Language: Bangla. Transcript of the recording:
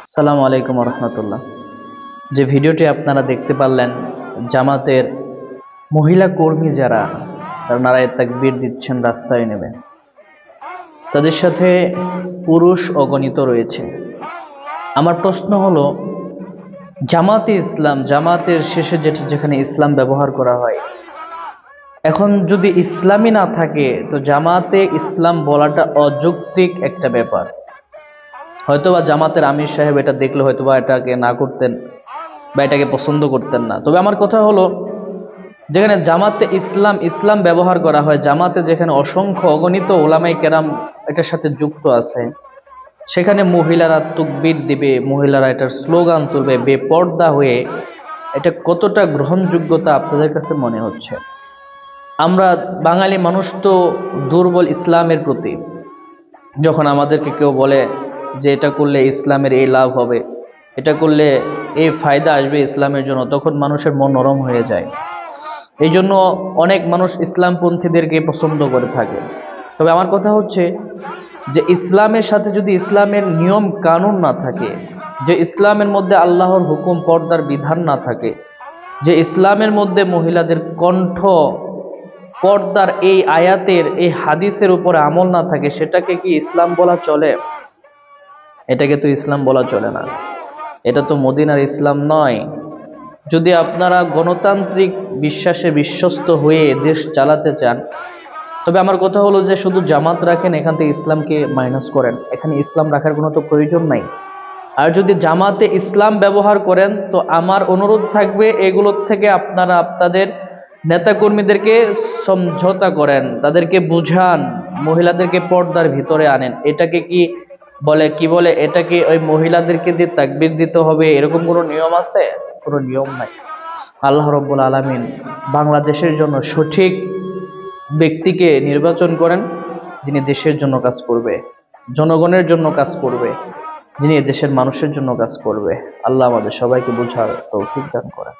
আসসালামু আলাইকুম রহমতুল্লাহ। যে ভিডিওটি আপনারা দেখতে পারলেন, জামাতের মহিলা কর্মী যারা নারায়ে তাকবীর দিচ্ছেন, রাস্তায় নেমে, তাদের সাথে পুরুষ অগণিত রয়েছে। আমার প্রশ্ন হলো, জামাতে ইসলাম, জামাতের শেষে যেখানে ইসলাম ব্যবহার করা হয়, এখন যদি ইসলামই না থাকে তো জামাতে ইসলাম বলাটা অযৌক্তিক একটা ব্যাপার। হয়তোবা জামাতের আমির সাহেব এটা দেখলে হয়তোবা এটাকে না করতেন বা এটাকে পছন্দ করতেন না। তবে আমার কথা হলো, যেখানে জামাতে ইসলাম ব্যবহার করা হয়, জামাতে যেখানে অসংখ্য অগণিত ওলামায়ে কেরাম এটার সাথে যুক্ত আছে, সেখানে মহিলারা তাকবীর দিবে, মহিলারা এটার স্লোগান তুলবে বেপর্দা হয়ে, এটা কতটা গ্রহণযোগ্যতা আপনাদের কাছে মনে হচ্ছে? আমরা বাঙালি মানুষ তো দুর্বল ইসলামের প্রতি। যখন আমাদেরকে কেউ বলে যে এটা করলে ইসলামের এই লাভ হবে, এটা করলে এই ফায়দা আসবে ইসলামের জন্য, তখন মানুষের মন নরম হয়ে যায়। এই জন্য অনেক মানুষ ইসলামপন্থীদেরকে পছন্দ করে থাকে। তবে আমার কথা হচ্ছে যে ইসলামের সাথে যদি ইসলামের নিয়ম কানুন না থাকে, যে ইসলামের মধ্যে আল্লাহর হুকুম পর্দার বিধান না থাকে, যে ইসলামের মধ্যে মহিলাদের কণ্ঠ পর্দার এই আয়াতের এই হাদিসের উপরে আমল না থাকে, সেটাকে কি ইসলাম বলা চলে? এটাকে তো ইসলাম বলা চলে না। এটা তো মদিনার ইসলাম নয়। যদি আপনারা গণতান্ত্রিক বিশ্বাসে বিশ্বস্ত হয়ে দেশ চালাতে চান, তবে আমার কথা হলো যে শুধু জামাত রাখেন, এখান থেকে ইসলামকে মাইনাস করেন, এখানে ইসলাম রাখার কোনো তো প্রয়োজন নাই। আর যদি জামাতে ইসলাম ব্যবহার করেন, তো আমার অনুরোধ থাকবে এগুলোর থেকে আপনারা আপনাদের নেতাকর্মীদেরকে সমঝোতা করেন, তাদেরকে বুঝান, মহিলাদেরকে পর্দার ভিতরে আনেন। এটাকে কি বলে এটা কি ওই মহিলাদেরকে দিয়ে তাকবীর দিতে হবে এরকম কোনো নিয়ম আছে? কোনো নিয়ম নাই। আল্লাহ রাব্বুল আলামিন বাংলাদেশের জন্য সঠিক ব্যক্তিকে নির্বাচন করেন, যিনি দেশের জন্য কাজ করবে, জনগণের জন্য কাজ করবে, যিনি দেশের মানুষের জন্য কাজ করবে। আল্লাহ আমাদের সবাইকে বোঝার তৌফিক দান করেন।